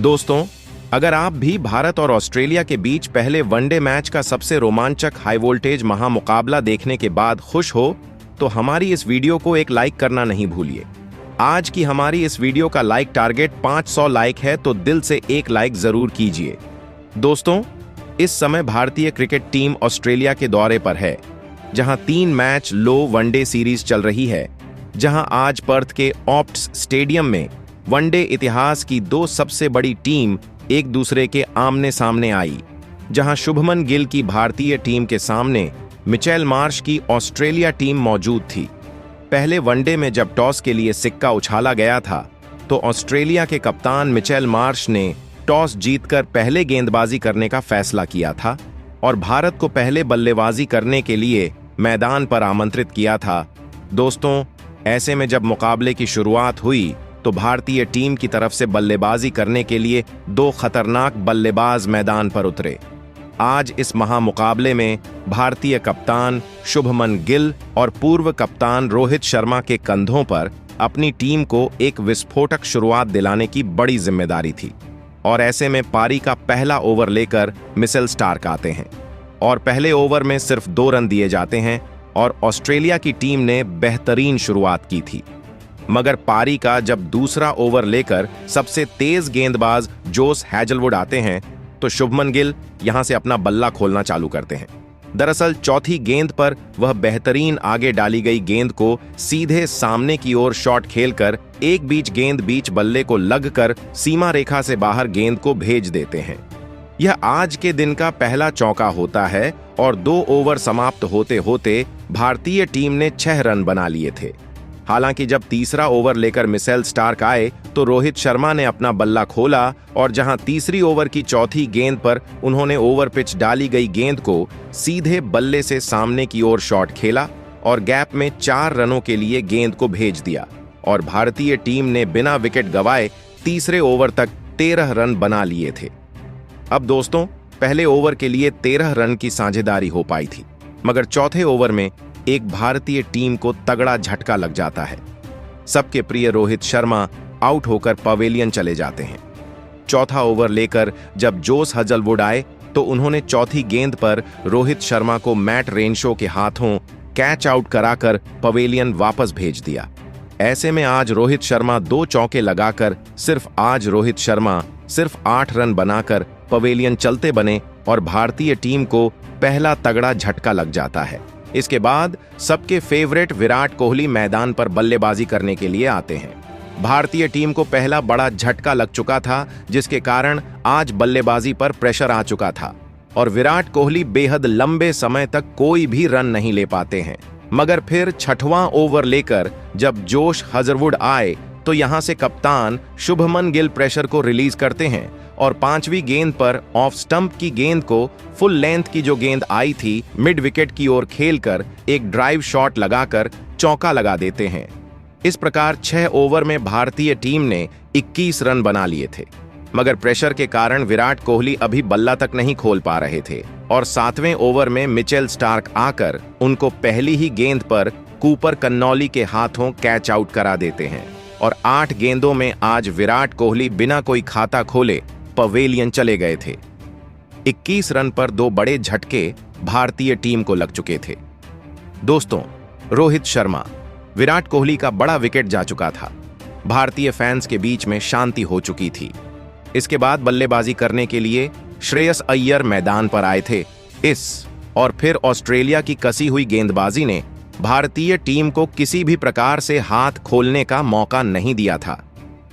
दोस्तों, अगर आप भी भारत और ऑस्ट्रेलिया के बीच पहले वनडे मैच का सबसे रोमांचक हाई वोल्टेज महामुकाबला देखने के बाद खुश हो, तो हमारी इस वीडियो को एक लाइक करना नहीं भूलिए। आज की हमारी इस वीडियो का लाइक टारगेट 500 लाइक है, तो दिल से एक लाइक जरूर कीजिए। दोस्तों, इस समय भारतीय क्रिकेट टीम ऑस्ट्रेलिया के दौरे पर है, जहां 3 मैच लो वनडे सीरीज चल रही है, जहां आज पर्थ के ऑप्ट्स स्टेडियम में वनडे इतिहास की 2 सबसे बड़ी टीम एक दूसरे के आमने सामने आई, जहां शुभमन गिल की भारतीय टीम के सामने मिचेल मार्श की ऑस्ट्रेलिया टीम मौजूद थी। पहले वनडे में जब टॉस के लिए सिक्का उछाला गया था, तो ऑस्ट्रेलिया के कप्तान मिचेल मार्श ने टॉस जीतकर पहले गेंदबाजी करने का फैसला किया था और भारत को पहले बल्लेबाजी करने के लिए मैदान पर आमंत्रित किया था। दोस्तों, ऐसे में जब मुकाबले की शुरुआत हुई, तो भारतीय टीम की तरफ से बल्लेबाजी करने के लिए 2 खतरनाक बल्लेबाज मैदान पर उतरे। आज इस महामुकाबले में भारतीय कप्तान शुभमन गिल और पूर्व कप्तान रोहित शर्मा के कंधों पर अपनी टीम को एक विस्फोटक शुरुआत दिलाने की बड़ी जिम्मेदारी थी। और ऐसे में पारी का पहला ओवर लेकर मिचेल स्टार्क आते हैं और पहले ओवर में सिर्फ 2 रन दिए जाते हैं और ऑस्ट्रेलिया की टीम ने बेहतरीन शुरुआत की थी। मगर पारी का जब दूसरा ओवर लेकर सबसे तेज गेंदबाज जोस हैजलवुड आते हैं, तो शुभमन गिल यहां से अपना बल्ला खोलना चालू करते हैं। दरअसल चौथी गेंद पर वह बेहतरीन आगे डाली गई गेंद को सीधे सामने की ओर शॉट खेलकर एक बीच बल्ले को लगकर सीमा रेखा से बाहर गेंद को भेज देते हैं। यह आज के दिन का पहला चौका होता है और 2 ओवर समाप्त होते होते भारतीय टीम ने 6 रन बना लिए थे। हालांकि जब तीसरा ओवर लेकर मिचेल स्टार्क आए, तो रोहित शर्मा ने अपना बल्ला खोला और जहां तीसरी ओवर की चौथी गेंद पर उन्होंने ओवर पिच डाली गई गेंद को सीधे बल्ले से सामने की ओर शॉट खेला और गैप में 4 रनों के लिए गेंद को भेज दिया और भारतीय टीम ने बिना विकेट गंवाए तीसरे ओवर तक 13 रन बना लिए थे। अब दोस्तों, पहले ओवर के लिए 13 रन की साझेदारी हो पाई थी, मगर चौथे ओवर में एक भारतीय टीम को तगड़ा झटका लग जाता है। सबके प्रिय रोहित शर्मा आउट होकर पवेलियन चले जाते हैं। चौथा ओवर लेकर जब जोस हैजलवुड आए, तो उन्होंने चौथी गेंद पर रोहित शर्मा को मैट रेनशो के हाथों कैच आउट कराकर पवेलियन वापस भेज दिया। ऐसे में आज रोहित शर्मा 2 चौके लगाकर सिर्फ 8 रन बनाकर पवेलियन चलते बने और भारतीय टीम को पहला तगड़ा झटका लग जाता है। इसके बाद सबके फेवरेट विराट कोहली मैदान पर बल्लेबाजी करने के लिए आते हैं। भारतीय टीम को पहला बड़ा झटका लग चुका था, जिसके कारण आज बल्लेबाजी पर प्रेशर आ चुका था और विराट कोहली बेहद लंबे समय तक कोई भी रन नहीं ले पाते हैं। मगर फिर 6वां ओवर लेकर जब जोश हैजलवुड आए, तो यहां से कप्तान शुभमन गिल प्रेशर को रिलीज करते हैं और 5वीं गेंद पर ऑफ स्टंप की गेंद को फुल लेंथ की जो गेंद आई थी, मिड विकेट की ओर खेलकर एक ड्राइव शॉट लगाकर चौका लगा देते हैं। इस प्रकार 6 ओवर में भारतीय टीम ने 21 रन बना लिए थे, मगर प्रेशर के कारण विराट कोहली अभी बल्ला तक नहीं खोल पा रहे थे और 7वें ओवर में मिचेल स्टार्क आकर उनको पहली ही गेंद पर कूपर कन्नौली के हाथों कैच आउट करा देते हैं और 8 गेंदों में आज विराट कोहली बिना कोई खाता खोले पवेलियन चले गए थे। 21 रन पर 2 बड़े झटके भारतीय टीम को लग चुके थे। दोस्तों, रोहित शर्मा, विराट कोहली का बड़ा विकेट जा चुका था। भारतीय फैंस के बीच में शांति हो चुकी थी। इसके बाद बल्लेबाजी करने के लिए श्रेयस अय्यर मैदान पर आए थे। और फिर ऑस्ट्रेलिया की कसी हुई गेंदबाजी ने भारतीय टीम को किसी भी प्रकार से हाथ खोलने का मौका नहीं दिया था।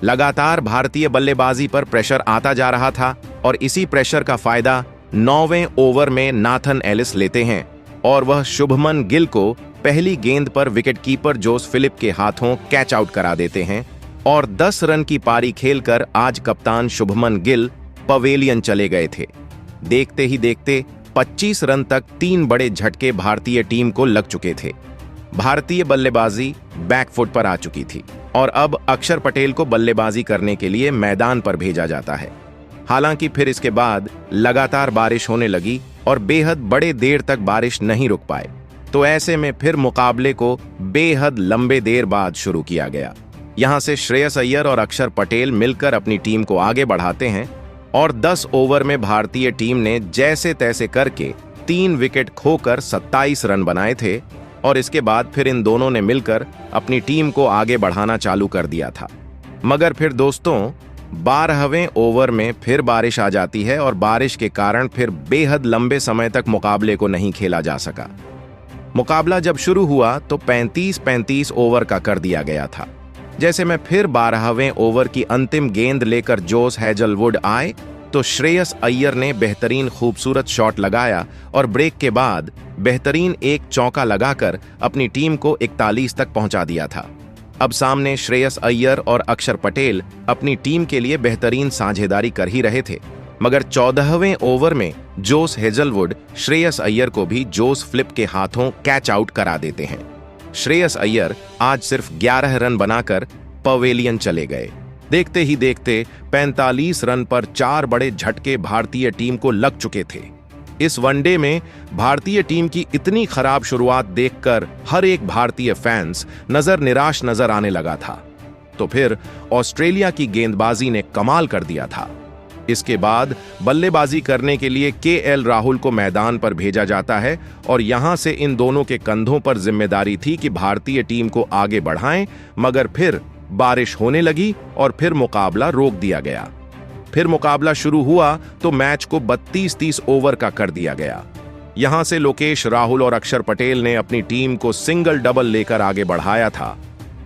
लगातार भारतीय बल्लेबाजी पर प्रेशर आता जा रहा था और इसी प्रेशर का फायदा 9वें ओवर में नाथन एलिस लेते हैं और वह शुभमन गिल को पहली गेंद पर विकेटकीपर जोस फिलिप के हाथों कैच आउट करा देते हैं और 10 रन की पारी खेलकर आज कप्तान शुभमन गिल पवेलियन चले गए थे। देखते ही देखते 25 रन तक 3 बड़े झटके भारतीय टीम को लग चुके थे। भारतीय बल्लेबाजी बैकफुट पर आ चुकी थी और अब अक्षर पटेल को बल्लेबाजी करने के लिए मैदान पर भेजा जाता है। हालांकि फिर इसके बाद लगातार बारिश होने लगी और बेहद बड़े देर तक बारिश नहीं रुक पाए, तो ऐसे में फिर मुकाबले को बेहद लंबे देर बाद शुरू किया गया। यहां से श्रेयस अय्यर और अक्षर पटेल मिलकर अपनी टीम को आगे बढ़ाते हैं और 10 ओवर में भारतीय टीम ने जैसे तैसे करके 3 विकेट खोकर 27 रन बनाए थे और इसके बाद फिर इन दोनों ने मिलकर अपनी टीम को आगे बढ़ाना चालू कर दिया था। मगर फिर दोस्तों 12वें ओवर में फिर बारिश आ जाती है और बारिश के कारण फिर बेहद लंबे समय तक मुकाबले को नहीं खेला जा सका। मुकाबला जब शुरू हुआ तो 35-35 ओवर का कर दिया गया था। जैसे मैं फिर 12वें ओवर की अंतिम गेंद लेकर जोस हेजलवुड आए तो श्रेयस अय्यर ने बेहतरीन खूबसूरत शॉट लगाया और ब्रेक के बाद बेहतरीन एक चौका लगाकर अपनी टीम को 41 तक पहुंचा दिया था। अब सामने श्रेयस अय्यर और अक्षर पटेल अपनी टीम के लिए बेहतरीन साझेदारी कर ही रहे थे, मगर 14वें ओवर में जोस हेजलवुड श्रेयस अय्यर को भी जोस फ्लिप के हाथों कैच आउट करा देते हैं। श्रेयस अय्यर आज सिर्फ 11 रन बनाकर पवेलियन चले गए। देखते ही देखते 45 रन पर 4 बड़े झटके भारतीय टीम को लग चुके थे। इस वनडे में भारतीय टीम की इतनी खराब शुरुआत देखकर हर एक भारतीय फैंस निराश नजर आने लगा था। तो फिर ऑस्ट्रेलिया की गेंदबाजी ने कमाल कर दिया था। इसके बाद बल्लेबाजी करने के लिए केएल राहुल को मैदान पर भेजा जाता है और यहां से इन दोनों के कंधों पर जिम्मेदारी थी कि भारतीय टीम को आगे बढ़ाएं, मगर फिर बारिश होने लगी और फिर मुकाबला रोक दिया गया। फिर मुकाबला शुरू हुआ तो मैच को 32-30 ओवर का कर दिया गया। यहां से लोकेश राहुल और अक्षर पटेल ने अपनी टीम को सिंगल डबल लेकर आगे बढ़ाया था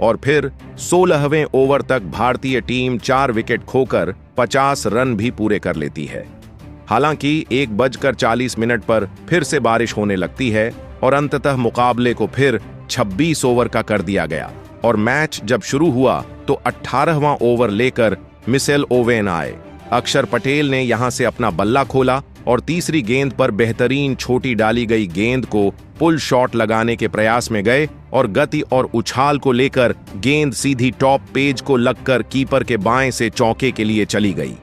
और फिर 16वें ओवर तक भारतीय टीम 4 विकेट खोकर 50 रन भी पूरे कर लेती है। हालांकि 1:40 पर फिर से बारिश होने लगती है और अंततः मुकाबले को फिर 26 ओवर का कर दिया गया और मैच जब शुरू हुआ तो 18वां ओवर लेकर मिशेल ओवेन आए। अक्षर पटेल ने यहां से अपना बल्ला खोला और तीसरी गेंद पर बेहतरीन छोटी डाली गई गेंद को पुल शॉट लगाने के प्रयास में गए और गति और उछाल को लेकर गेंद सीधी टॉप पेज को लगकर कीपर के बाएं से चौके के लिए चली गई।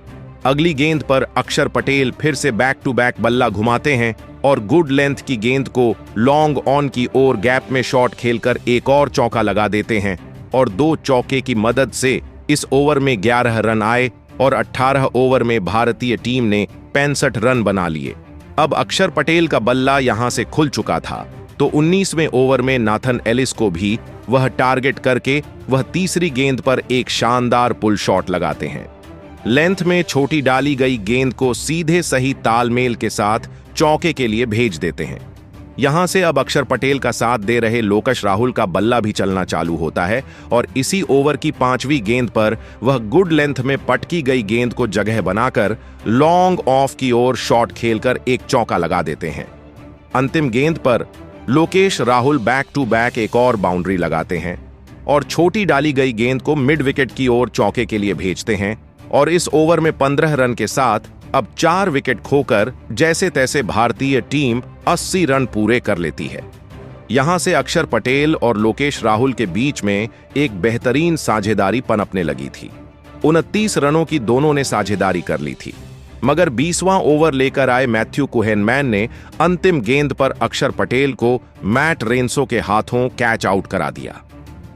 अगली गेंद पर अक्षर पटेल फिर से बैक टू बैक बल्ला घुमाते हैं और गुड लेंथ की गेंद को लॉन्ग ऑन की ओर गैप में शॉट खेलकर एक और चौका लगा देते हैं और 2 चौके की मदद से इस ओवर में 11 रन आए और 18 ओवर में भारतीय टीम ने 65 रन बना लिए। अब अक्षर पटेल का बल्ला यहां से खुल चुका था तो 19वें ओवर में नाथन एलिस को भी वह टारगेट करके वह तीसरी गेंद पर एक शानदार पुल शॉट लगाते हैं। लेंथ में छोटी डाली गई गेंद को सीधे सही तालमेल के साथ चौके के लिए भेज देते हैं। यहां से अब अक्षर पटेल का साथ दे रहे लोकेश राहुल का बल्ला भी चलना चालू होता है और इसी ओवर की 5वीं गेंद पर वह गुड लेंथ में पटकी गई गेंद को जगह बनाकर लॉन्ग ऑफ की ओर शॉट खेलकर एक चौका लगा देते हैं। अंतिम गेंद पर Lokesh Rahul back to back एक और बाउंड्री लगाते हैं और छोटी डाली गई गेंद को मिड विकेट की ओर चौके के लिए भेजते हैं और इस ओवर में 15 रन के साथ अब 4 विकेट खोकर जैसे तैसे भारतीय टीम 80 रन पूरे कर लेती है। यहां से अक्षर पटेल और लोकेश राहुल के बीच में एक बेहतरीन साझेदारी पनपने लगी थी। 29 रनों की दोनों ने साझेदारी कर ली थी, मगर 20वां ओवर लेकर आए मैथ्यू कुहेनमैन ने अंतिम गेंद पर अक्षर पटेल को मैट रेंसो के हाथों कैच आउट करा दिया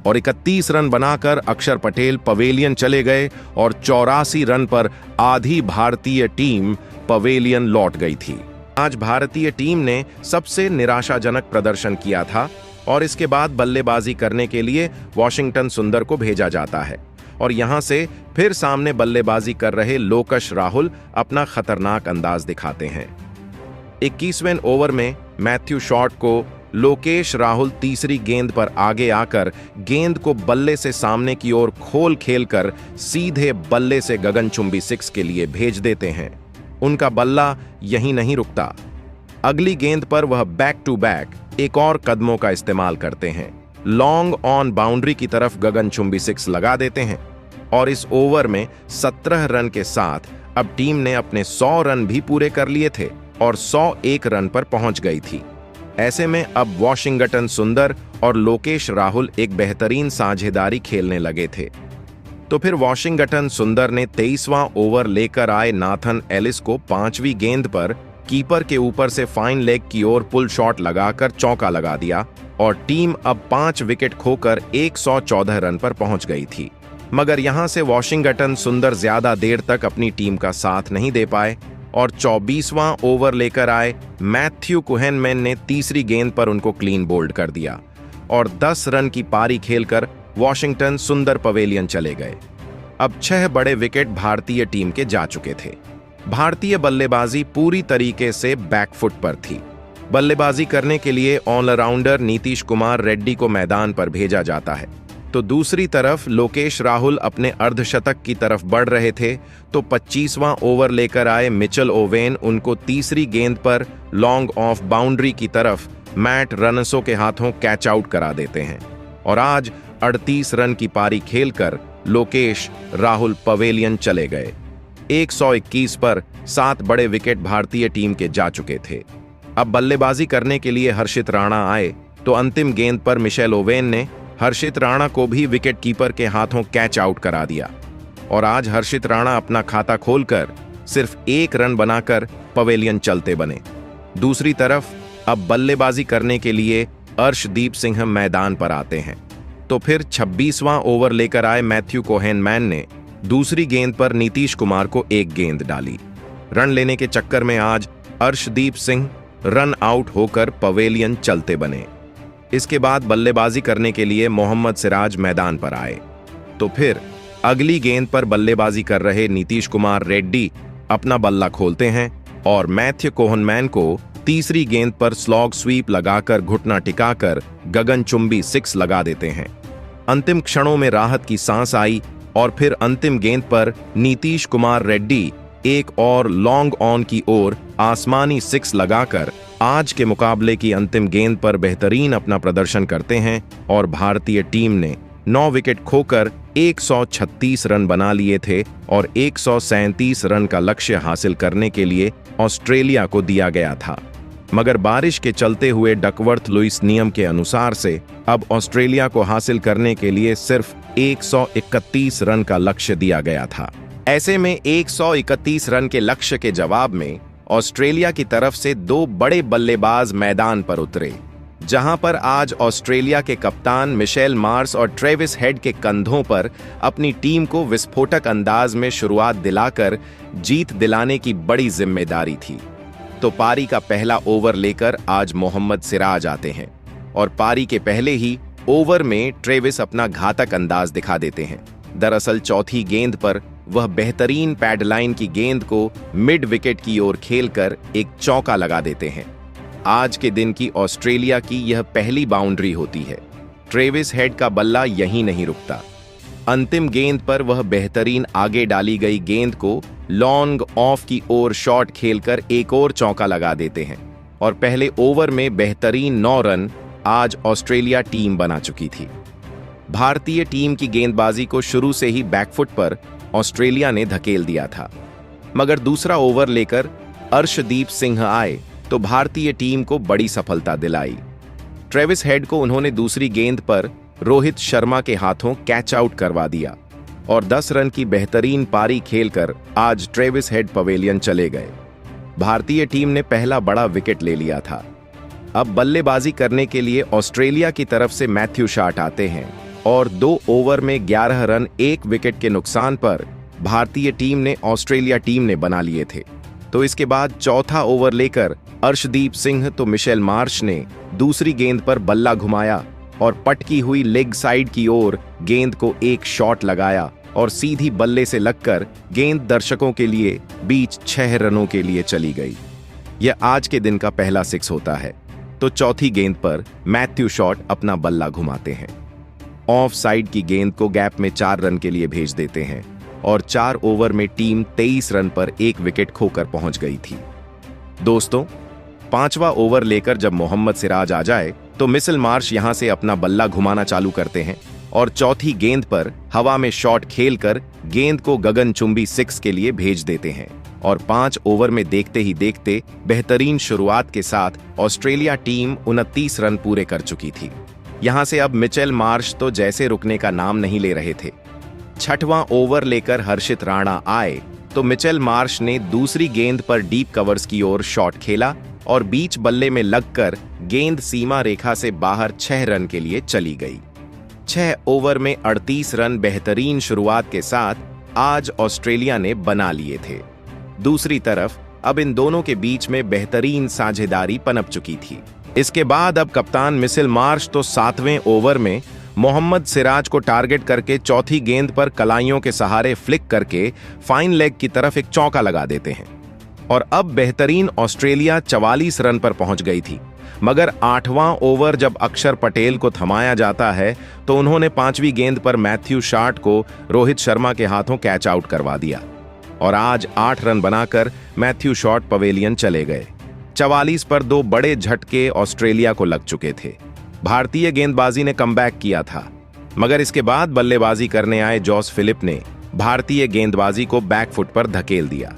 और 31 रन बनाकर अक्षर पटेल पवेलियन चले गए और 84 रन पर आधी भारतीय टीम पवेलियन लौट गई थी। आज भारतीय टीम ने सबसे निराशाजनक प्रदर्शन किया था और इसके बाद बल्लेबाजी करने के लिए वॉशिंगटन सुंदर को भेजा जाता है और यहां से फिर सामने बल्लेबाजी कर रहे लोकेश राहुल अपना खतरनाक अंदाज दिखाते हैं। 21वें ओवर में मैथ्यू शॉट को लोकेश राहुल तीसरी गेंद पर आगे आकर गेंद को बल्ले से सामने की ओर खोल खेलकर सीधे बल्ले से गगनचुंबी 6 के लिए भेज देते हैं। उनका बल्ला यहीं नहीं रुकता, अगली गेंद पर वह बैक टू बैक एक और कदमों का इस्तेमाल करते हैं, लॉन्ग ऑन बाउंड्री की तरफ गगनचुंबी 6 लगा देते हैं और इस ओवर में 17 रन के साथ अब टीम ने अपने 100 रन भी पूरे कर लिए थे और 101 रन पर पहुंच गई थी। ऐसे में अब वॉशिंगटन सुंदर और लोकेश राहुल एक बेहतरीन साझेदारी खेलने लगे थे। तो फिर वॉशिंगटन सुंदर ने 23वां ओवर लेकर आए नाथन एलिस को 5वीं गेंद पर कीपर के ऊपर से फाइन लेग की ओर पुल शॉट लगाकर चौका लगा दिया और टीम अब 5 विकेट खोकर 114 रन पर पहुंच गई थी। मगर यहां से वॉशिंगटन सुंदर ज्यादा देर तक अपनी टीम का साथ नहीं दे पाए और 24वां ओवर लेकर आए मैथ्यू कुहनमैन ने तीसरी गेंद पर उनको क्लीन बोल्ड कर दिया और 10 रन की पारी खेलकर वॉशिंगटन सुंदर पवेलियन चले गए। अब 6 बड़े विकेट भारतीय टीम के जा चुके थे। भारतीय बल्लेबाजी पूरी तरीके से बैकफुट पर थी। बल्लेबाजी करने के लिए ऑलराउंडर नीतीश कुमार रेड्डी को मैदान पर भेजा जाता है, तो दूसरी तरफ लोकेश राहुल अपने अर्धशतक की तरफ बढ़ रहे थे, तो 25वां ओवर लेकर आए मिचेल ओवेन उनको तीसरी गेंद पर लॉन्ग ऑफ बाउंड्री की तरफ मैट रनसो के हाथों कैच आउट करा देते हैं और आज 38 रन की पारी खेलकर लोकेश राहुल पवेलियन चले गए। 121 पर 7 बड़े विकेट भारतीय टीम के जा चुके थे। अब बल्लेबाजी करने के लिए हर्षित राणा आए, तो अंतिम गेंद पर मिचेल ओवेन ने हर्षित राणा को भी विकेट कीपर के हाथों कैच आउट करा दिया और आज हर्षित राणा अपना खाता खोलकर सिर्फ 1 रन बनाकर पवेलियन चलते बने। दूसरी तरफ अब बल्लेबाजी करने के लिए अर्शदीप सिंह मैदान पर आते हैं, तो फिर 26वां ओवर लेकर आए मैथ्यू कुहनमैन ने दूसरी गेंद पर नीतीश कुमार को 1 गेंद डाली। रन लेने के चक्कर में आज अर्शदीप सिंह रन आउट होकर पवेलियन चलते बने। इसके बाद बल्लेबाजी करने के लिए मोहम्मद सिराज मैदान पर आए, तो फिर अगली गेंद पर बल्लेबाजी कर रहे नीतीश कुमार रेड्डी अपना बल्ला खोलते हैं और मैथ्यू कुहनमैन को तीसरी गेंद पर स्लॉग स्वीप लगाकर घुटना टिकाकर गगनचुंबी 6 लगा देते हैं। अंतिम क्षणों में राहत की सांस आई और फिर अंतिम गेंद पर नीतीश कुमार रेड्डी एक और लॉन्ग ऑन की ओर आसमानी 6 लगाकर आज के मुकाबले की अंतिम गेंद पर बेहतरीन अपना प्रदर्शन करते हैं और भारतीय टीम ने 9 विकेट खोकर 136 रन बना लिए थे और 137 रन का लक्ष्य हासिल करने के लिए ऑस्ट्रेलिया को दिया गया था। मगर बारिश के चलते हुए डकवर्थ लुईस नियम के अनुसार से अब ऑस्ट्रेलिया को हासिल करने के लिए सिर्फ 131 रन का लक्ष्य दिया गया था। ऐसे में 131 रन के लक्ष्य के जवाब में ऑस्ट्रेलिया की तरफ से 2 बड़े बल्लेबाज मैदान पर उतरे, जहां पर आज ऑस्ट्रेलिया के कप्तान मिशेल मार्श और ट्रेविस हेड के कंधों पर अपनी टीम को विस्फोटक अंदाज में शुरुआत दिलाकर जीत दिलाने की बड़ी जिम्मेदारी थी। तो पारी का पहला ओवर लेकर आज मोहम्मद सिराज आते हैं और पारी के पहले ही ओवर में ट्रेविस अपना घातक अंदाज दिखा देते हैं। दरअसल चौथी गेंद पर वह बेहतरीन पैडलाइन की गेंद को मिड विकेट की ओर खेलकर एक चौका लगा देते हैं। आज के दिन की ऑस्ट्रेलिया की यह पहली बाउंड्री होती है। ट्रेविस हेड का बल्ला यहीं नहीं रुकता। अंतिम गेंद पर वह बेहतरीन आगे डाली गई गेंद को लॉन्ग ऑफ की ओर शॉट खेलकर एक और चौका लगा देते हैं और पहले ओवर में बेहतरीन 9 रन आज ऑस्ट्रेलिया टीम बना चुकी थी। भारतीय टीम की गेंदबाजी को शुरू से ही बैकफुट पर ऑस्ट्रेलिया ने धकेल दिया था, मगर दूसरा ओवर लेकर अर्शदीप सिंह आए तो भारतीय टीम को बड़ी सफलता दिलाई। ट्रेविस हेड को उन्होंने दूसरी गेंद पर रोहित शर्मा के हाथों कैच आउट करवा दिया और 10 रन की बेहतरीन पारी खेलकर आज ट्रेविस हेड पवेलियन चले गए। भारतीय टीम ने पहला बड़ा विकेट ले लिया था। अब बल्लेबाजी करने के लिए ऑस्ट्रेलिया की तरफ से मैथ्यू शाट आते हैं और 2 ओवर में 11 रन 1 विकेट के नुकसान पर भारतीय टीम ने ऑस्ट्रेलिया टीम ने बना लिए थे। तो इसके बाद चौथा ओवर लेकर अर्शदीप सिंह तो मिशेल मार्श ने दूसरी गेंद पर बल्ला घुमाया और पटकी हुई लेग साइड की ओर गेंद को एक शॉट लगाया और सीधी बल्ले से लगकर गेंद दर्शकों के लिए बीच 6 रनों के लिए चली गई। यह आज के दिन का पहला 6 होता है। तो चौथी गेंद पर मैथ्यू शॉट अपना बल्ला घुमाते हैं, ऑफ साइड की गेंद को गैप में 4 रन के लिए भेज देते हैं और 4 ओवर में टीम 23 रन पर 1 विकेट खोकर पहुंच गई थी। दोस्तों, 5वां ओवर लेकर जब मोहम्मद सिराज आ जाए तो मिचेल मार्श यहां से अपना बल्ला घुमाना चालू करते हैं और चौथी गेंद पर हवा में शॉट खेलकर गेंद को गगनचुंबी 6 के लिए भेज देते हैं और 5 ओवर में देखते ही देखते बेहतरीन शुरुआत के साथ ऑस्ट्रेलिया टीम 29 रन पूरे कर चुकी थी। यहां से अब मिचेल मार्श तो जैसे रुकने का नाम नहीं ले रहे थे। 6वां ओवर लेकर हर्षित राणा आए तो मिचेल मार्श ने दूसरी गेंद पर डीप कवर्स की ओर शॉट खेला और बीच बल्ले में लगकर गेंद सीमा रेखा से बाहर 6 रन के लिए चली गई। 6 ओवर में 38 रन बेहतरीन शुरुआत के साथ आज ऑस्ट्रेलिया ने बना लिए थे। दूसरी तरफ अब इन दोनों के बीच में बेहतरीन साझेदारी पनप चुकी थी। इसके बाद अब कप्तान मिचेल मार्श तो 7वें ओवर में मोहम्मद सिराज को टारगेट करके चौथी गेंद पर कलाइयों के सहारे फ्लिक करके फाइन लेग की तरफ एक चौका लगा देते हैं और अब बेहतरीन ऑस्ट्रेलिया 44 रन पर पहुंच गई थी। मगर 8वां ओवर जब अक्षर पटेल को थमाया जाता है तो उन्होंने 5वीं गेंद पर मैथ्यू शार्ट को रोहित शर्मा के हाथों कैच आउट करवा दिया और आज 8 रन बनाकर मैथ्यू शॉर्ट पवेलियन चले गए। 44 पर 2 बड़े झटके ऑस्ट्रेलिया को लग चुके थे। भारतीय गेंदबाजी ने कमबैक किया था, मगर इसके बाद बल्लेबाजी करने आए जॉस फिलिप ने भारतीय गेंदबाजी को बैकफुट पर धकेल दिया।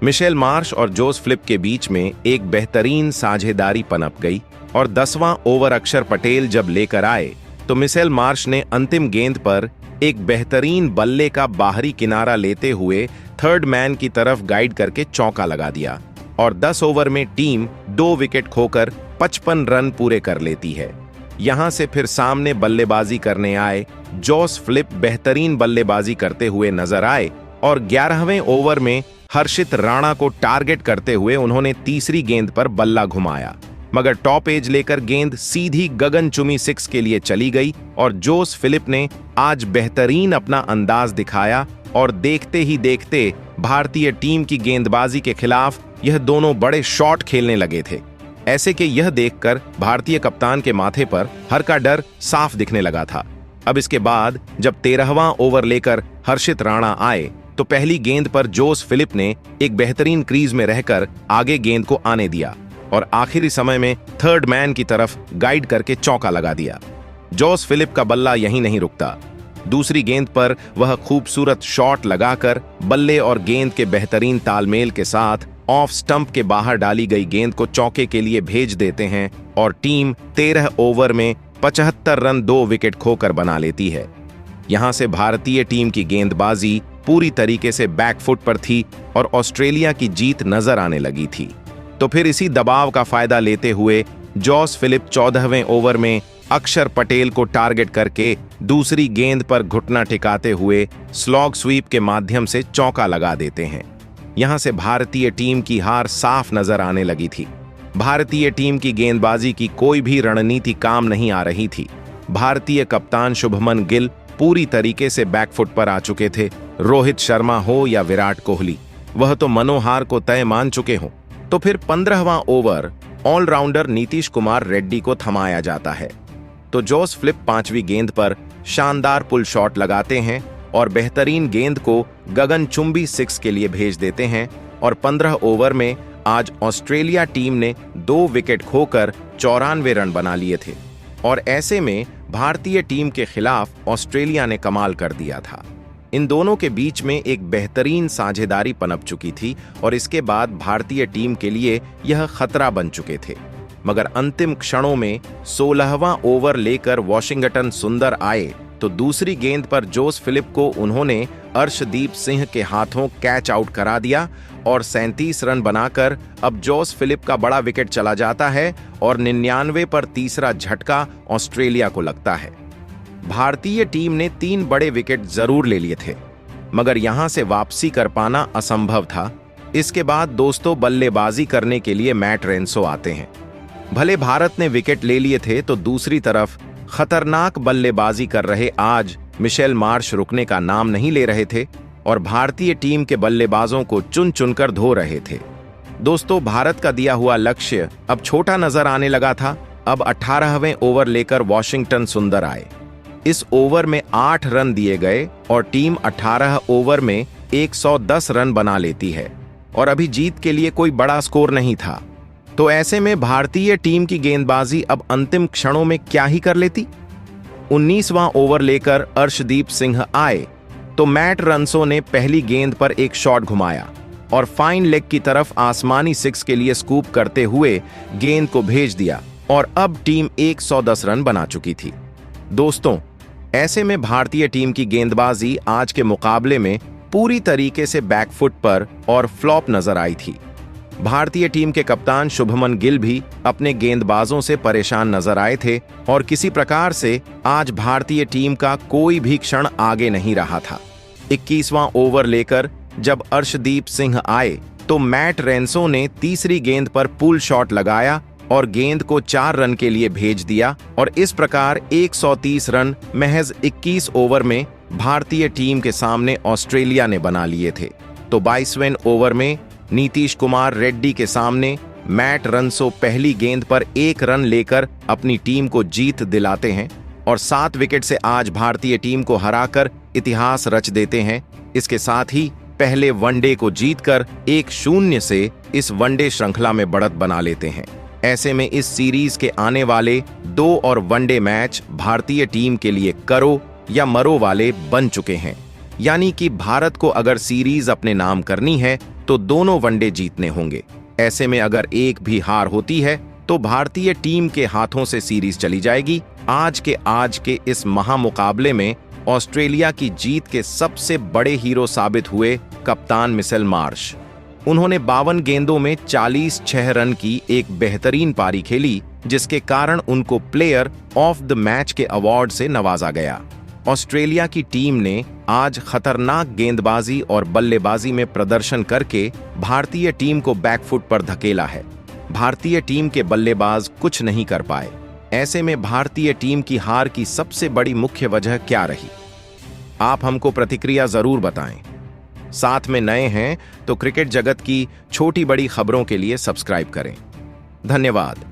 मिचेल मार्श और जोस फिलिप के बीच में एक बेहतरीन साझेदारी पनप गई और 10वां ओवर अक्षर पटेल जब लेकर आए तो मिचेल मार्श ने अंतिम गेंद पर एक बेहतरीन बल्ले का बाहरी किनारा लेते हुए थर्ड मैन की तरफ गाइड करके चौका लगा दिया और 10 ओवर में टीम 2 विकेट खोकर 55 रन पूरे कर लेती है। यहां से फिर सामने बल्लेबाजी करने आए जोस फिलिप बेहतरीन बल्लेबाजी करते हुए नजर आए और 11वें ओवर में हर्षित राणा को टारगेट करते हुए उन्होंने तीसरी गेंद पर बल्ला घुमाया, मगर टॉप एज लेकर गेंद सीधी गगनचुम्बी 6 के लिए चली गई और जोस फिलिप ने आज बेहतरीन अपना अंदाज दिखाया और देखते ही देखते भारतीय टीम की गेंदबाजी के खिलाफ यह दोनों बड़े शॉट खेलने लगे थे। ऐसे कि यह देखकर भारतीय कप्तान के माथे पर हर का डर साफ दिखने लगा था। अब इसके बाद जब 13वां ओवर लेकर हर्षित राणा आए तो पहली गेंद पर जोस फिलिप ने एक बेहतरीन क्रीज में रहकर आगे गेंद को आने दिया और आखिरी समय में थर्ड मैन की तरफ गाइड करके चौका लगा दिया। जोस फिलिप का बल्ला यहीं नहीं रुकता। दूसरी गेंद पर वह खूबसूरत शॉट लगाकर बल्ले और गेंद के बेहतरीन तालमेल के साथ ऑफ स्टंप के बाहर डाली गई गेंद को चौके के लिए भेज देते हैं और टीम 13 ओवर में 75 रन 2 विकेट खोकर बना लेती है। यहां से भारतीय टीम की गेंदबाजी पूरी तरीके से बैकफुट पर थी और ऑस्ट्रेलिया की जीत नजर आने लगी थी। तो फिर इसी दबाव का फायदा लेते हुए जॉस फिलिप 14वें ओवर में अक्षर पटेल को टारगेट करके दूसरी गेंद पर घुटना टिकाते हुए स्लॉग स्वीप के माध्यम से चौका लगा देते हैं। यहां से भारतीय टीम की हार साफ नजर आने लगी थी। भारतीय टीम की गेंदबाजी की कोई भी रणनीति काम नहीं आ रही थी। भारतीय कप्तान शुभमन गिल पूरी तरीके से बैकफुट पर आ चुके थे। रोहित शर्मा हो या विराट कोहली, वह तो मनोहार को तय मान चुके हों। तो फिर 15वां ओवर ऑलराउंडर नीतीश कुमार रेड्डी को थमाया जाता है तो जोस फिलिप 5वीं गेंद पर शानदार पुल शॉट लगाते हैं और बेहतरीन गेंद को गगनचुम्बी 6 के लिए भेज देते हैं और 15 ओवर में आज ऑस्ट्रेलिया टीम ने 2 विकेट खोकर 94 रन बना लिए थे और ऐसे में भारतीय टीम के खिलाफ ऑस्ट्रेलिया ने कमाल कर दिया था। इन दोनों के बीच में एक बेहतरीन साझेदारी पनप चुकी थी और इसके बाद भारतीय टीम के लिए यह खतरा बन चुके थे। मगर अंतिम क्षणों में 16वां ओवर लेकर वॉशिंगटन सुंदर आए तो दूसरी गेंद पर जोस फिलिप को उन्होंने अर्शदीप सिंह के हाथों कैच आउट करा दिया और 37 रन बनाकर अब जोस फिलिप का बड़ा विकेट चला जाता है और 99 पर तीसरा झटका ऑस्ट्रेलिया को लगता है। भारतीय टीम ने 3 बड़े विकेट जरूर ले लिए थे, मगर यहां से वापसी कर पाना असंभव था। इसके बाद दोस्तों बल्लेबाजी करने के लिए मैट रेंसो आते हैं। भले भारत ने विकेट ले लिए थे तो दूसरी तरफ खतरनाक बल्लेबाजी कर रहे आज मिचेल मार्श रुकने का नाम नहीं ले रहे थे और भारतीय टीम के बल्लेबाजों को चुन चुनकर धो रहे थे। दोस्तों भारत का दिया हुआ लक्ष्य अब छोटा नजर आने लगा था। अब 18वें ओवर लेकर वॉशिंगटन सुंदर आए। इस ओवर में 8 रन दिए गए और टीम 18 ओवर में 110 रन बना लेती है और अभी जीत के लिए कोई बड़ा स्कोर नहीं था। तो ऐसे में भारतीय टीम की गेंदबाजी अब अंतिम क्षणों में क्या ही कर लेती। 19वां ओवर लेकर अर्शदीप सिंह आए तो मैट रेंसो ने पहली गेंद पर एक शॉट घुमाया और फाइन लेग की तरफ आसमानी 6 के लिए स्कूप करते हुए गेंद को भेज दिया और अब टीम 110 रन बना चुकी थी। दोस्तों ऐसे में भारतीय टीम की गेंदबाजी आज के मुकाबले में पूरी तरीके से बैकफुट पर और फ्लॉप नजर आई थी। भारतीय टीम के कप्तान शुभमन गिल भी अपने गेंदबाजों से परेशान नजर आए थे और किसी प्रकार से आज भारतीय टीम का कोई भी क्षण आगे नहीं रहा था। 21वां ओवर लेकर जब अर्शदीप सिंह आए तो मैट रेंसो ने तीसरी गेंद पर पुल शॉट लगाया और गेंद को 4 रन के लिए भेज दिया और इस प्रकार 130 रन महज 21 ओवर में भारतीय टीम के सामने ऑस्ट्रेलिया ने बना लिए थे। तो 22वें ओवर में नीतीश कुमार रेड्डी के सामने मैट रेंसो पहली गेंद पर 1 रन लेकर अपनी टीम को जीत दिलाते हैं और 7 विकेट से आज भारतीय टीम को हराकर इतिहास रच देते हैं। इसके साथ ही पहले वनडे को जीतकर 1-0 से इस वनडे श्रृंखला में बढ़त बना लेते हैं। ऐसे में इस सीरीज के आने वाले 2 और वनडे मैच भारतीय टीम के लिए करो या मरो वाले बन चुके हैं। यानी कि भारत को अगर सीरीज अपने नाम करनी है तो दोनों वनडे जीतने होंगे। ऐसे में अगर एक भी हार होती है तो भारतीय टीम के हाथों से सीरीज चली जाएगी। आज के इस महामुकाबले में ऑस्ट्रेलिया की जीत के सबसे बड़े हीरो साबित हुए कप्तान मिचेल मार्श। उन्होंने 52 गेंदों में 46 रन की एक बेहतरीन पारी खेली, जिसके कारण उनको प्लेयर ऑफ द मैच के अवार्ड से नवाजा गया। ऑस्ट्रेलिया की टीम ने आज खतरनाक गेंदबाजी और बल्लेबाजी में प्रदर्शन करके भारतीय टीम को बैकफुट पर धकेला है। भारतीय टीम के बल्लेबाज कुछ नहीं कर पाए। ऐसे में भारतीय टीम की हार की सबसे बड़ी मुख्य वजह क्या रही? आप हमको प्रतिक्रिया जरूर बताएं। साथ में नए हैं तो क्रिकेट जगत की छोटी बड़ी खबरों के लिए सब्सक्राइब करें। धन्यवाद।